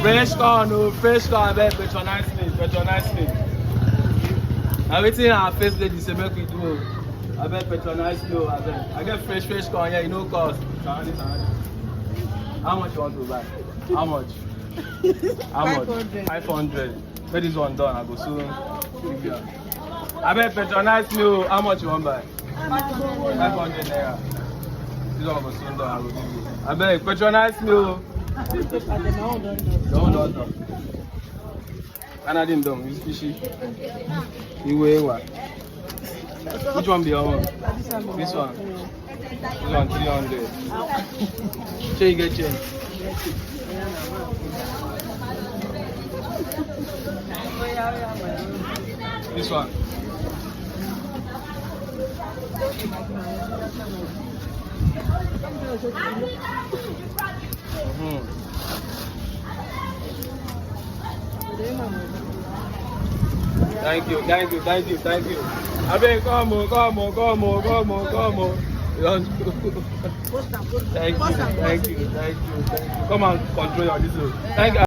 Fresh corn, no, fresh corn, I beg, patronize me, patronize me. I'm waiting our first lady say make we do. I beg patronize me, I beg. I get fresh corn, yeah, you know cost. How much you want to buy? How much? How much? 500. When this one done, I go soon give you. I beg patronize me, how much you want to buy? 500 naira. This one go soon done, I go give you. I beg patronize me. Don't. Canadian dome, you fishy. You weigh what? Which one be your one? This one. This one 300. Sure you get change. This one. Thank you. I beg, come on. Thank you. Come and control your this. Thank you.